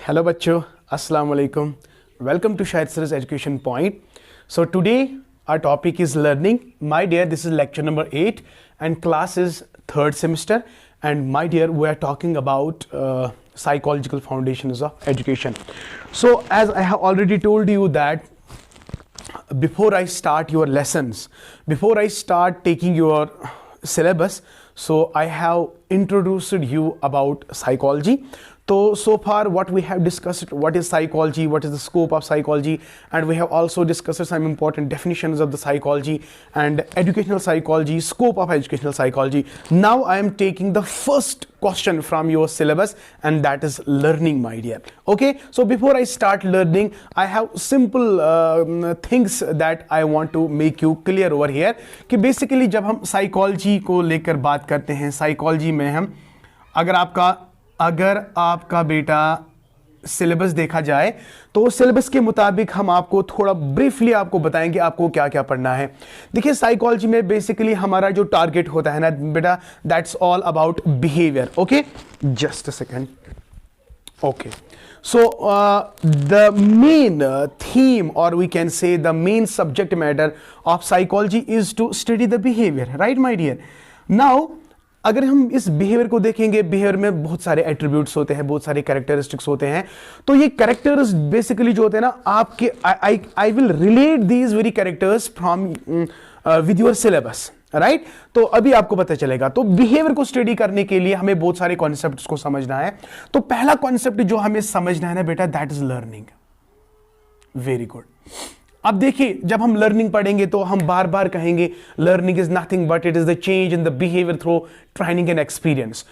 Hello bachcho, Assalamu alaikum. Welcome to Shahid Sir's Education Point. So today our topic is learning. My dear, this is lecture number 8 and class is 3rd semester, and my dear, we are talking about psychological foundations of education. So as I have already told you that before I start your lessons, before I start taking your syllabus, so I have introduced you about psychology. So far what we have discussed, what is psychology, what is the scope of psychology, and we have also discussed some important definitions of the psychology and educational psychology, scope of educational psychology. Now I am taking the first question from your syllabus, and that is learning, my dear. Okay, so before I start learning, I have simple things that I want to make you clear over here कि basically जब हम psychology को लेकर बात करते हैं, psychology में हम अगर आपका बेटा सिलेबस देखा जाए तो सिलेबस के मुताबिक हम आपको थोड़ा ब्रीफली आपको बताएंगे आपको क्या क्या पढ़ना है. देखिए साइकोलॉजी में बेसिकली हमारा जो टारगेट होता है ना बेटा, that's all about behaviour. Okay, just a second. Okay, so the main theme, or we can say the main subject matter of psychology is to study the behavior, right my dear? Now अगर हम इस behaviour को देखेंगे, behaviour में बहुत सारे attributes होते हैं, बहुत सारे कैरेक्टरिस्टिक्स होते हैं. तो ये कैरेक्टर्स बेसिकली जो होते हैं ना आपके, I will relate these very characters from with your syllabus, right. तो अभी आपको पता चलेगा. तो बिहेवियर को स्टडी करने के लिए हमें बहुत सारे कॉन्सेप्ट्स को समझना है. तो पहला कॉन्सेप्ट जो हमें समझना है ना बेटा, that is learning. Very good. अब देखिए जब हम लर्निंग पढ़ेंगे तो हम बार बार कहेंगे learning is nothing but it is the change in the behaviour through training and experience.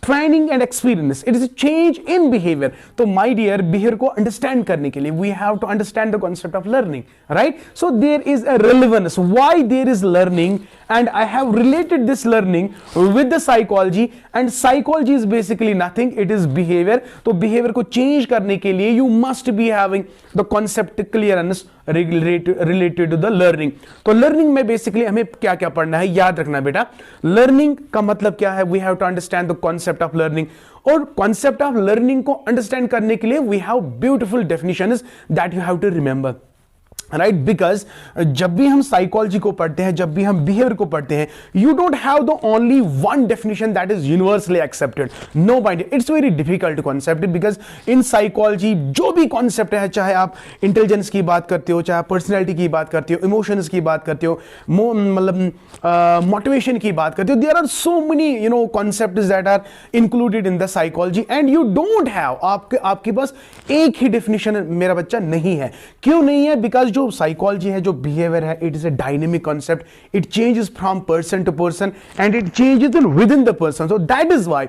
Training and experience, it is a change in behaviour. तो माय डियर, बिहेवियर को अंडरस्टैंड करने के लिए we have to understand the concept of learning, right. So there is a relevance why there is learning, and I have related this learning with the psychology, and psychology is basically nothing, it is behavior. तो behavior को change करने के लिए you must be having the concept clearness related to the learning. तो learning में basically हमें क्या क्या पढ़ना है, याद रखना बेटा. learning का मतलब क्या है, we have to understand the concept of learning. और concept of learning को understand करने के लिए we have beautiful definitions that you have to remember, right. Because जब भी हम साइकोलॉजी को पढ़ते हैं, जब भी हम बिहेवियर को पढ़ते हैं, you don't have the only one definition that is universally accepted. No mind, it's very difficult concept. Because in psychology जो भी कॉन्सेप्ट है, चाहे आप इंटेलिजेंस की बात करते हो, चाहे आप पर्सनैलिटी की बात करते हो, इमोशंस की बात करते हो, मतलब मोटिवेशन की बात करते हो, there are so many concepts that are included in the psychology, and you don't have, आपके पास एक ही डेफिनेशन मेरा बच्चा नहीं है. क्यों नहीं है? बिकॉज जो साइकोलॉजी है, जो बिहेवियर है, it is a dynamic concept. It changes from person to person and it changes in within the person. So that is why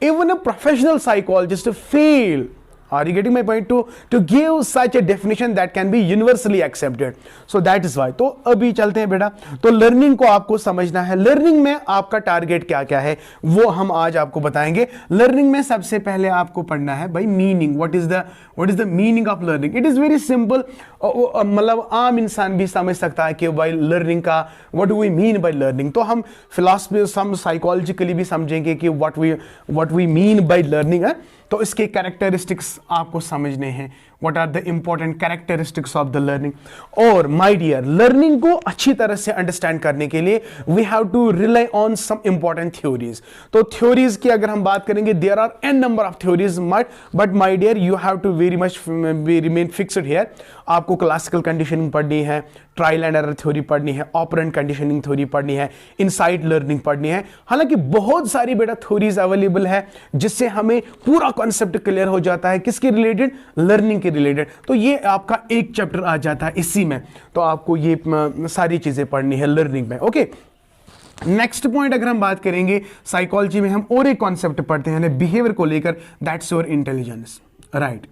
even a professional psychologist fail. Are you getting my point? To give such a definition that can be universally accepted. So that is why. तो अभी चलते हैं बेटा. तो learning को आपको समझना है. लर्निंग में आपका टारगेट क्या क्या है वो हम आज आपको बताएंगे. लर्निंग में सबसे पहले आपको पढ़ना है भाई meaning. What is the meaning of learning. It is very simple. मतलब आम इंसान भी समझ सकता है कि भाई लर्निंग का what do we mean by learning. तो हम फिलॉसफी, हम साइकोलॉजिकली भी समझेंगे कि what we mean by learning है. तो इसके कैरेक्टरिस्टिक्स आपको समझने हैं. What are the important characteristics of the learning. और माय डियर, लर्निंग को अच्छी तरह से अंडरस्टैंड करने के लिए we have to rely on some important theories. तो थ्योरीज की अगर हम बात करेंगे, there are an number of theories, but my dear you have to very much remain fixed here. आपको क्लासिकल कंडीशनिंग पढ़नी है, ट्रायल एंड एरर थ्योरी पढ़नी है, ऑपरेंट कंडीशनिंग थ्योरी पढ़नी है, इनसाइट लर्निंग पढ़नी है. हालांकि बहुत सारी बेटा थ्योरीज अवेलेबल है जिससे हमें पूरा कॉन्सेप्ट क्लियर हो जाता है. किसके रिलेटेड? लर्निंग के रिलेटेड. तो ये आपका एक चैप्टर आ जाता है इसी में. तो आपको ये सारी चीजें पढ़नी है लर्निंग में. ओके, नेक्स्ट पॉइंट अगर हम बात करेंगे, साइकोलॉजी में हम और एक कॉन्सेप्ट पढ़ते हैं बिहेवियर को लेकर, दैट्स योर इंटेलिजेंस, राइट.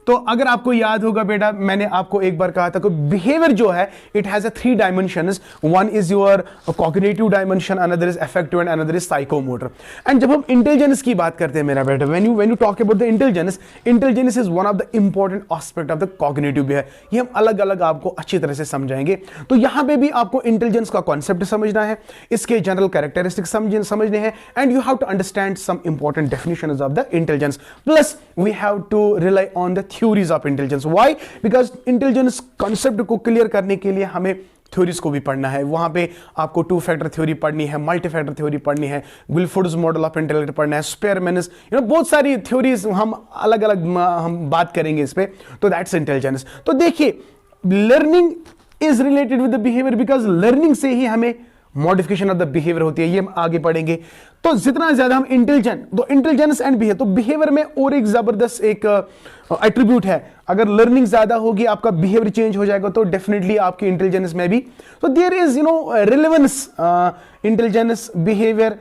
तो अगर आपको याद होगा बेटा, मैंने आपको एक बार कहा था कि बिहेवियर जो है it has a 3 dimensions, one is your cognitive dimension, another is affective and another is psychomotor. And जब हम इंटेलिजेंस की बात करते हैं मेरा बेटा, when you talk about the intelligence is one of the important aspect of the cognitive behaviour. ये हम अलग अलग आपको अच्छी तरह से समझाएंगे। तो यहां पे भी आपको इंटेलिजेंस का कॉन्सेप्ट समझना है, इसके जनरल कैरेक्टरिस्टिक्स समझने हैं, and you have to understand some important definitions of the intelligence, plus we have to rely on the theories of intelligence. Why? Because intelligence concept को क्लियर करने के लिए हमें थ्योरीज को भी पढ़ना है। वहां पे आपको 2 फैक्टर थ्योरी पढ़नी है, मल्टी फैक्टर थ्योरी पढ़नी है, विल्फोर्ड्स मॉडल ऑफ इंटेलेक्ट पढ़ना है, स्पेयरमैन्स, बहुत सारी थ्योरीज हम अलग अलग हम बात करेंगे इस पे। तो दैट्स इंटेलिजेंस। तो देखिए, learning is related with the behaviour, because learning से ही हमें मॉडिफिकेशन ऑफ द बिहेवियर होती है, ये हम आगे पढ़ेंगे। तो जितना ज्यादा हम इंटेलिजेंस एंड बिहेवियर, तो बिहेवियर में और एक जबरदस्त एक एट्रीब्यूट है, अगर लर्निंग ज्यादा होगी आपका बिहेवियर चेंज हो जाएगा, तो डेफिनेटली आपकी इंटेलिजेंस में भी। तो there is relevance intelligence behaviour,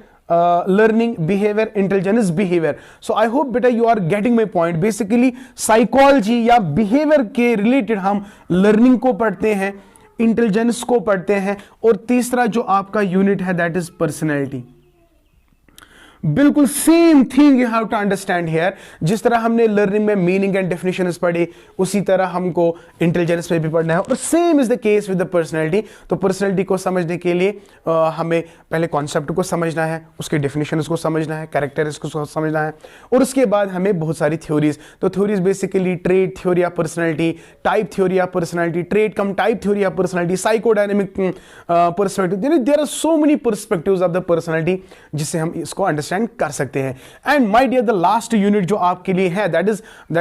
learning behavior, intelligence behavior. So I hope beta you are getting my point. Basically psychology या behavior के related हम learning को पढ़ते हैं, इंटेलिजेंस को पढ़ते हैं, और तीसरा जो आपका यूनिट है दैट इज पर्सनैलिटी। बिल्कुल same thing you have to understand here. जिस तरह हमने लर्निंग में मीनिंग एंड डेफिनेशंस पढ़ी, उसी तरह हमको इंटेलिजेंस में भी पढ़ना है, और same is the case with the personality. तो पर्सनैलिटी को समझने के लिए हमें पहले कॉन्सेप्ट को समझना है, उसके डेफिनेशंस को समझना है, कैरेक्टरिस्टिक्स को समझना है, और उसके बाद हमें बहुत सारी थ्योरीज। तो theories basically trait theory of personality, type theory of personality, trait cum type theory of personality, psychodynamic personality, there are so many perspectives of the personality जिससे हम इसको अंडरस्टैंड कर सकते हैं। And my dear, the last unit जो आपके लिए है that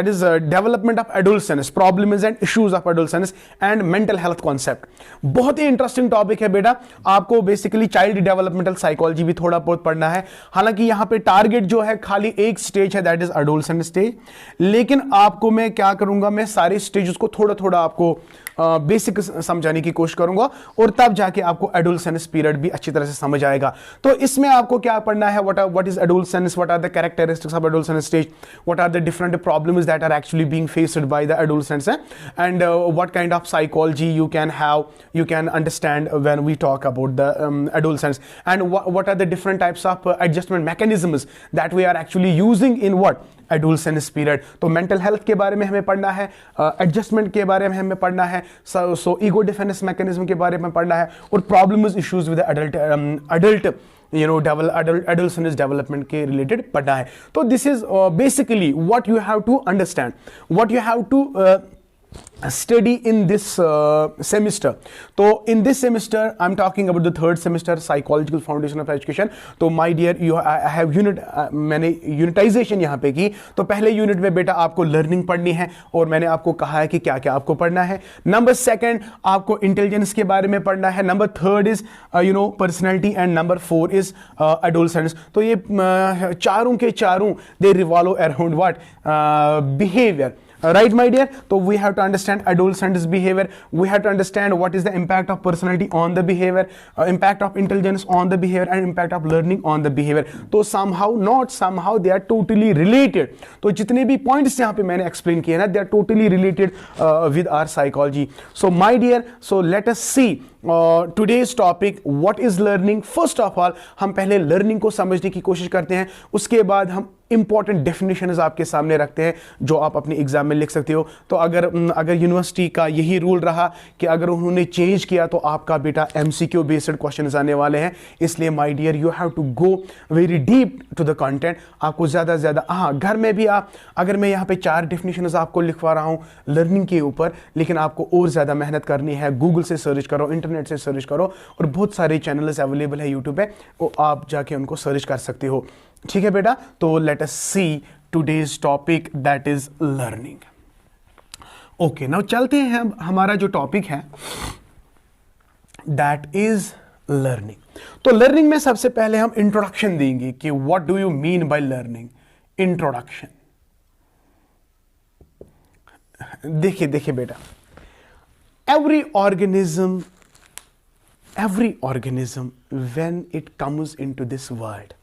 is development of adolescence, problems and issues of adolescence and mental health concept. बहुत ही इंटरेस्टिंग टॉपिक है बेटा। आपको बेसिकली चाइल्ड डेवलपमेंटल साइकोलॉजी भी थोड़ा बहुत पढ़ना है। हालांकि यहां पे टारगेट जो है खाली एक स्टेज है, दैट इज एडोलसेंट स्टेज, लेकिन आपको मैं क्या करूंगा, मैं सारे स्टेजेस को थोड़ा थोड़ा आपको बेसिक समझाने की कोशिश करूंगा, और तब जाके आपको एडोलसेंस पीरियड भी अच्छी तरह से समझ आएगा। तो इसमें आपको क्या पढ़ना है, what is adolescence, what are the characteristics of adolescence stage, what are the different problems that are actually being faced by the adolescence, and what kind of psychology you can understand when we talk about the adolescence, and what are the different types of adjustment mechanisms that we are actually using in what adolescence period. तो mental health के बारे में हमें पढ़ना है, adjustment के बारे में हमें पढ़ना है, सो ईगो डिफेंस मैकेनिज्म के बारे में पढ़ना है, और problems issues with adult adolescence development के रिलेटेड पढ़ना है। तो this is basically what you have to understand, what you have to study in this semester. So in this semester I'm talking about the third semester, psychological foundation of education. तो my dear I have unit, मैंने unitization यहाँ पे की। तो पहले unit में बेटा आपको learning पढ़नी है, और मैंने आपको कहा है कि क्या क्या आपको पढ़ना है। नंबर सेकंड आपको इंटेलिजेंस के बारे में पढ़ना है, number third is personality, and number 4 is adolescence. तो ये चारों के चारों दे revolve around what, behaviour. Right, my dear? So we have to understand adolescent's behavior. We have to understand what is the impact of personality on the behavior, impact of intelligence on the behavior, and impact of learning on the behavior. तो somehow they are totally related. तो जितने भी points यहाँ पे मैंने explain किए ना, they are totally related with our psychology. So my dear, so let us see today's topic, what is learning. First of all हम पहले learning को समझने की कोशिश करते हैं, उसके बाद हम इंपॉर्टेंट डेफिनेशंस आपके सामने रखते हैं जो आप अपने एग्जाम में लिख सकते हो। तो अगर यूनिवर्सिटी का यही रूल रहा कि अगर उन्होंने चेंज किया तो आपका बेटा एमसीक्यू बेस्ड क्वेश्चंस आने वाले हैं, इसलिए my dear you have to go very deep to the content. आपको ज़्यादा से ज़्यादा, हाँ, घर में भी आप, अगर मैं यहाँ पे 4 डेफिनेशंस आपको लिखवा रहा हूँ लर्निंग के ऊपर, लेकिन आपको और ज़्यादा मेहनत करनी है। गूगल से सर्च करो, इंटरनेट से सर्च करो, और बहुत सारे चैनल्स अवेलेबल है यूट्यूब पे, वो आप जाके उनको सर्च कर सकते हो। ठीक है बेटा? तो let us see today's topic that is learning. Okay, now चलते हैं। हमारा जो टॉपिक है दैट इज लर्निंग। तो लर्निंग में सबसे पहले हम इंट्रोडक्शन देंगे कि what do you mean by learning. Introduction, देखिए बेटा, every organism when it comes into this world,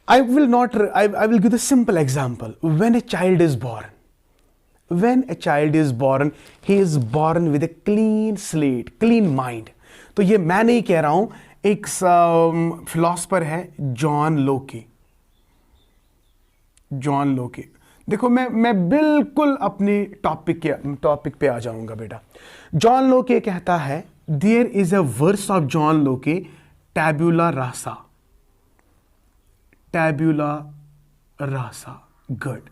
I will give the simple example. When a child is born, when a child is born, he is born with a clean slate, clean mind. तो ये मैं नहीं कह रहा हूं, एक philosopher है John लोके. जॉन लोके, देखो मैं बिल्कुल अपने टॉपिक पे आ जाऊंगा बेटा. जॉन लोके कहता है, there is a verse of John Locke, tabula Rasa. टैब्यूला rasa. Good.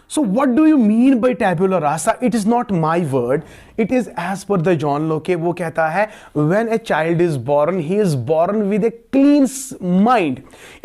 So what do you mean by tabula rasa? It is not my word. It is as per the John Locke. वो कहता है when a child is born, he is born with a clean mind.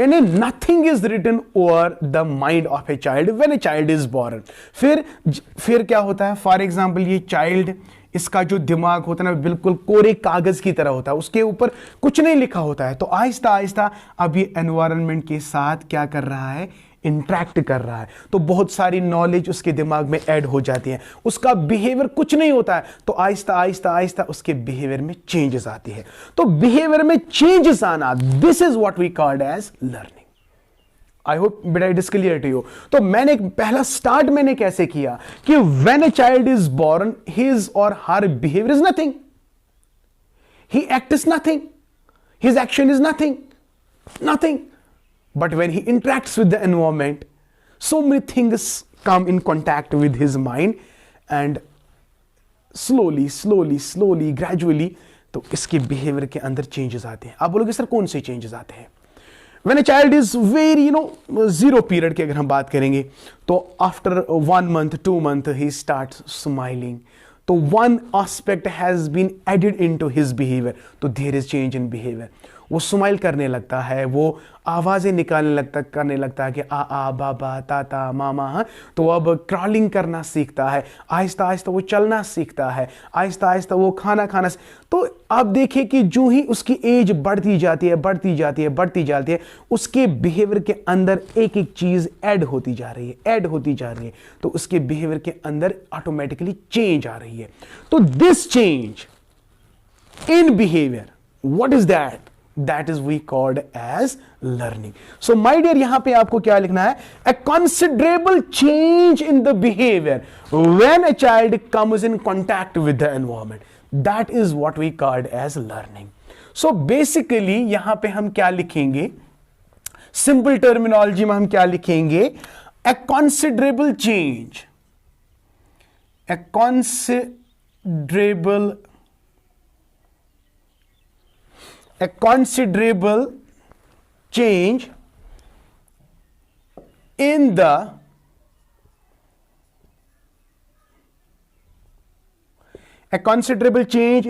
यानी nothing is written over the mind of a child when a child is born. फिर क्या होता है? For example, ये child, इसका जो दिमाग होता है ना, बिल्कुल कोरे कागज की तरह होता है, उसके ऊपर कुछ नहीं लिखा होता है. तो आहिस्ता आहिस्ता अब ये एनवायरनमेंट के साथ क्या कर रहा है? इंटरैक्ट कर रहा है. तो बहुत सारी नॉलेज उसके दिमाग में ऐड हो जाती है. उसका बिहेवियर कुछ नहीं होता है, तो आहिस्ता आहिस्ता आहिस्ता उसके बिहेवियर में चेंजेस आती है. तो बिहेवियर में चेंजेस आना, this is what we called as learning. I hope बेटा it is clear to you. तो मैंने पहला स्टार्ट मैंने कैसे किया कि when a child is born, his और her behaviour is nothing, he acts nothing, his action is nothing. But when he interacts with the environment, so many things come in contact with his mind, and slowly, gradually, तो इसके behavior के अंदर changes आते हैं. आप बोलोगे sir कौन से changes आते हैं? When a child is very, zero period की अगर हम बात करेंगे, तो after 1 month, 2 months, he starts smiling. तो one aspect has been added into his behavior, तो there is change in behavior. वो स्माइल करने लगता है, वो आवाज़ें करने लगता है कि आ बाबा ताता मामा. हाँ, तो अब क्रॉलिंग करना सीखता है, आहिस्ता आहिस्ता वो चलना सीखता है, आहिस्ता आहिस्ता वो खाना. तो आप देखिए कि जो ही उसकी एज बढ़ती जाती है, उसके बिहेवियर के अंदर एक एक चीज़ ऐड होती जा रही है, तो उसके बिहेवियर के अंदर ऑटोमेटिकली चेंज आ रही है. तो this change in behaviour, what is that? That is we called as learning. So my dear, यहां पे आपको क्या लिखना है? A considerable change in the behavior when a child comes in contact with the environment. That is what we called as learning. So basically यहां पे हम क्या लिखेंगे? Simple terminology में हम क्या लिखेंगे? A considerable change. A considerable change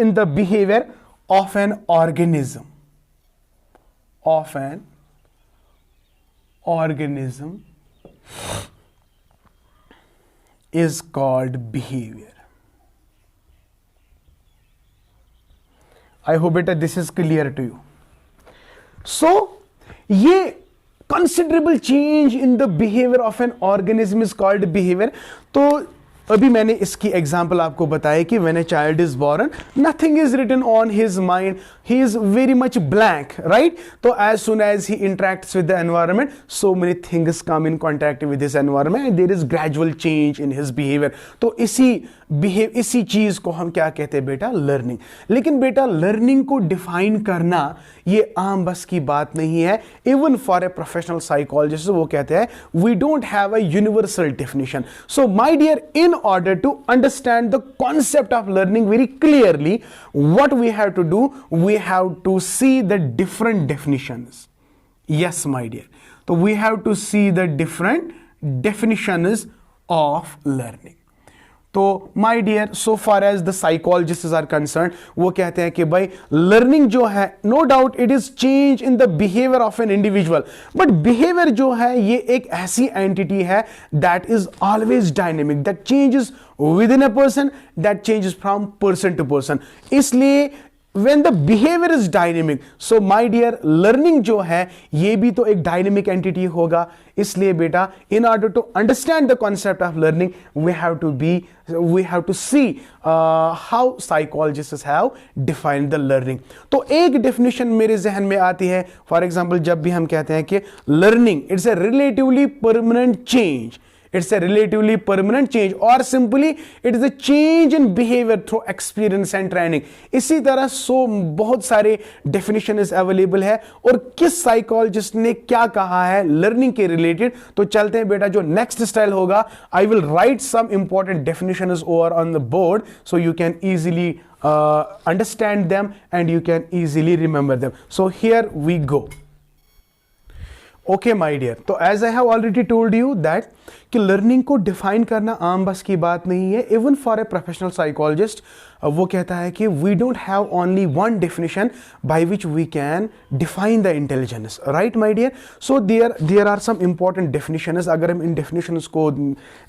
in the behavior of an organism. Is called behavior. I hope बेटा this is clear to you. So ये considerable change in the behavior of an organism is called behavior. तो अभी मैंने इसकी example आपको बताया कि when a child is born, nothing is written on his mind, he is very much blank, right? तो as soon as he interacts with the environment, so many things come in contact with his environment and there is gradual change in his behavior. तो इसी चीज को हम क्या कहते हैं बेटा? लर्निंग. लेकिन बेटा लर्निंग को डिफाइन करना ये आम बस की बात नहीं है. Even for a professional psychologist वो कहते हैं we don't have a universal definition. So my dear, in order to understand the concept of learning very clearly, what we have to do, we have to see the different definitions. Yes my dear, so we have to see the different definitions of learning. तो my dear, so far as the psychologist are concerned, वो कहते हैं कि भाई learning जो है, no doubt it is change in the behaviour of an individual, but behaviour जो है ये एक ऐसी एंटिटी है that is always dynamic, that changes within a person, that changes from person to person. इसलिए when the behavior is dynamic, so my dear learning जो है ये भी तो एक dynamic entity होगा. इसलिए बेटा in order to understand the concept of learning, we have to see how psychologists have defined the learning. तो एक definition मेरे जहन में आती है. For example, जब भी हम कहते हैं कि learning it's a relatively permanent change It's a relatively permanent change, or simply it is a change in behavior through experience and training. इसी तरह बहुत सारे definition available है, और किस psychologist ने क्या कहा है learning के related. तो चलते हैं बेटा, जो next style होगा, I will write some important definitions over on the board so you can easily understand them and you can easily remember them. So here we go. Okay my dear, तो as I have already told you that कि learning को define करना आम बस की बात नहीं है. Even for a professional psychologist वो कहता है कि we don't have only one definition by which we can define the intelligence, right my dear. So there are some important definitions. अगर हम इन डेफिनेशंस को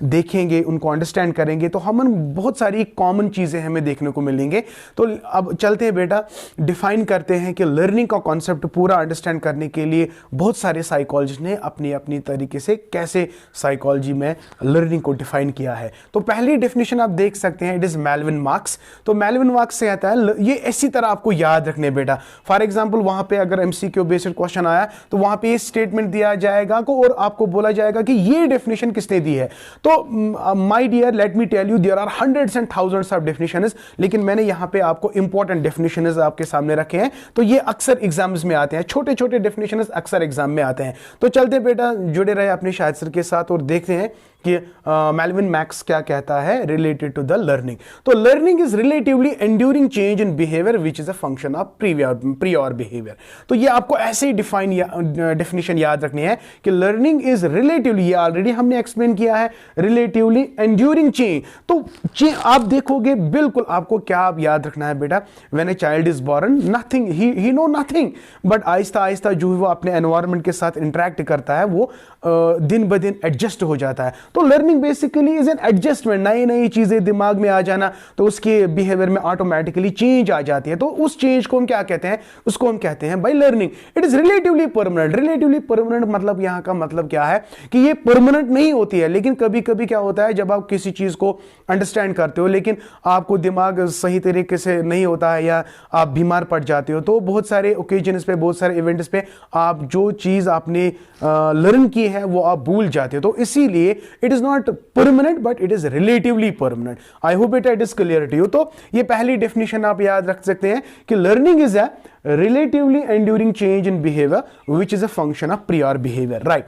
देखेंगे, उनको अंडरस्टैंड करेंगे, तो हम बहुत सारी कॉमन चीज़ें हमें देखने को मिलेंगे. तो अब चलते हैं बेटा, डिफाइन करते हैं कि लर्निंग का कॉन्सेप्ट पूरा अंडरस्टैंड करने के लिए बहुत सारे साइकोलॉजिस्ट ने अपनी अपनी तरीके से कैसे साइकोलॉजी में लर्निंग को डिफाइन किया है. तो पहली डेफिनेशन आप देख सकते हैं, इट इज मेल्विन मार्क्स. तो मेल्विन मार्क्स से आता है, ये इसी तरह आपको याद रखने बेटा. फॉर एग्जांपल वहां पे अगर एमसीक्यू बेस्ड क्वेश्चन आया तो वहां पे ये स्टेटमेंट दिया जाएगा और आपको बोला जाएगा कि ये डेफिनेशन किसने दी है. तो my dear, let me tell you, there are hundreds and thousands of definitions, लेकिन मैंने यहां पे आपको इंपॉर्टेंट डेफिनेशंस आपके सामने रखे हैं. तो ये अक्सर एग्जाम्स में आते हैं, छोटे छोटे डेफिनेशंस अक्सर एग्जाम में आते हैं. तो चलते बेटा, जुड़े रहे अपने शाहिद सर के साथ और देखते हैं कि मेल्विन मैक्स क्या कहता है रिलेटेड टू द लर्निंग. तो learning is relatively enduring change in behaviour which is a function of prior behaviour. तो ये आपको ऐसे ही डेफिनेशन याद रखनी है कि लर्निंग इज रिलेटिवली, ये ऑलरेडी हमने एक्सप्लेन किया है, रिलेटिवली एंड्यूरिंग चेंज. तो आप देखोगे बिल्कुल आपको क्या आप याद रखना है बेटा, when a child is born nothing, he know nothing, but आहिस्ता आहिस्ता जो वो अपने एनवायरमेंट के साथ इंटरेक्ट करता है वो दिन ब दिन एडजस्ट हो जाता है. तो learning basically is an adjustment, नई नई चीजें दिमाग में आ जाना, तो उसके बिहेवियर में ऑटोमेटिकली चेंज आ जाती है. तो उस चेंज को हम क्या कहते हैं, उसको हम कहते हैं by learning. It is relatively permanent. Relatively permanent मतलब यहां का मतलब क्या है कि ये परमानेंट नहीं होती है, लेकिन कभी कभी क्या होता है, जब आप किसी चीज को अंडरस्टैंड करते हो लेकिन आपको दिमाग सही तरीके से नहीं होता है या आप बीमार पड़ जाते हो, तो बहुत सारे ओकेजन्स पे, बहुत सारे इवेंट्स पे आप जो चीज आपने लर्न की है वो आप भूल जाते हो. तो इसीलिए it is not permanent but it is relatively permanent. I hope it is clear to you. तो ये पहली डेफिनेशन आप याद रख सकते हैं कि learning is a relatively enduring change in behaviour which is a function of prior behaviour, right.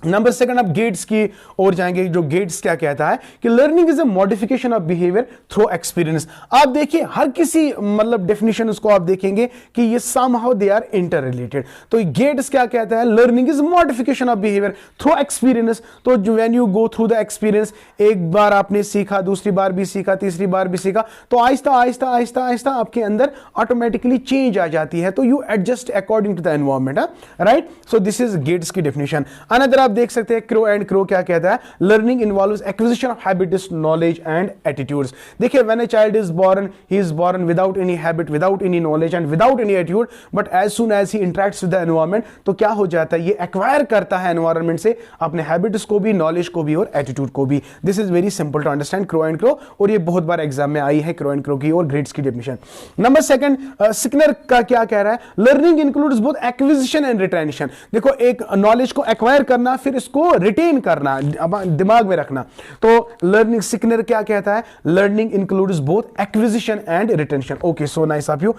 Number second, आप गेट्स की ओर जाएंगे. जो गेट्स क्या कहता है कि learning is a modification of behaviour through experience. आप देखिए हर किसी मतलब डेफिनेशन उसको आप देखेंगे कि ये somehow they are interrelated. तो गेट्स क्या कहता है, learning is modification of behaviour through experience. तो when you go through the experience, एक बार आपने सीखा, दूसरी बार भी सीखा, तीसरी बार भी सीखा, तो आहिस्ता आहिस्ता आहिस्ता आहिस्ता आपके अंदर ऑटोमेटिकली चेंज आ जाती है. तो you adjust according to the environment, right. So this is Gates की डेफिनेशन. अनदर आप देख सकते हैं क्रो एंड क्रो क्या कहता है, learning involves acquisition of habits, knowledge and attitudes. देखिए when a child is born, he is born without any habit, without any knowledge and without any attitude, but as soon as he interacts with the environment, तो क्या हो जाता है, ये acquire करता है environment से अपने हैबिट्स को भी, नॉलेज को भी और एटीट्यूड को भी. This is very simple to understand, Crow and Crow, और ये बहुत बार एग्जाम में आई है क्रो एंड क्रो की और ग्रेड्स की डेफिनेशन. नंबर सेकंड, स्किनर का क्या कह रहा है, learning includes both acquisition and retention. देखो एक नॉलेज को एक्वायर करना, फिर इसको रिटेन करना, दिमाग में रखना. तो लर्निंग, स्किनर क्या कहता है, learning includes both acquisition and retention. Okay, so nice of you.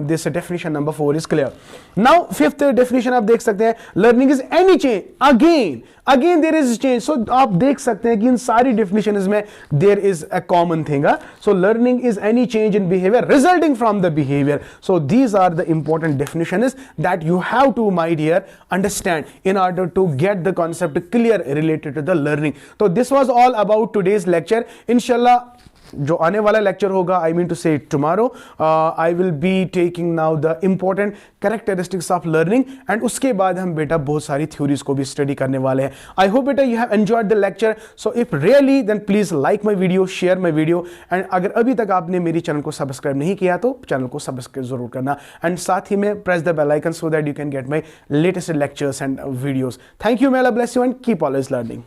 This definition number 4 is clear. Now fifth definition आप देख सकते हैं, learning is any change, again there is change. So आप देख सकते हैं कि इन सारी डेफिनेशंस में there is a common thing. So learning is any change in behaviour resulting from the behaviour. So these are the important definitions that you have to, my dear, understand in order to get the concept clear related to the learning. So this was all about today's lecture. Inshallah जो आने वाला lecture होगा, I mean to से tomorrow, I will be taking now the important characteristics of learning, and उसके बाद हम बेटा बहुत सारी थ्योरीज को भी स्टडी करने वाले हैं. आई होप बेटा you have enjoyed the lecture. So if really then please like my video, share my video, and अगर अभी तक आपने मेरी चैनल को सब्सक्राइब नहीं किया तो चैनल को सब्सक्राइब जरूर करना, एंड साथ ही में press the bell icon so that you can get my latest lectures and videos. Thank you, may Allah bless you and keep always learning.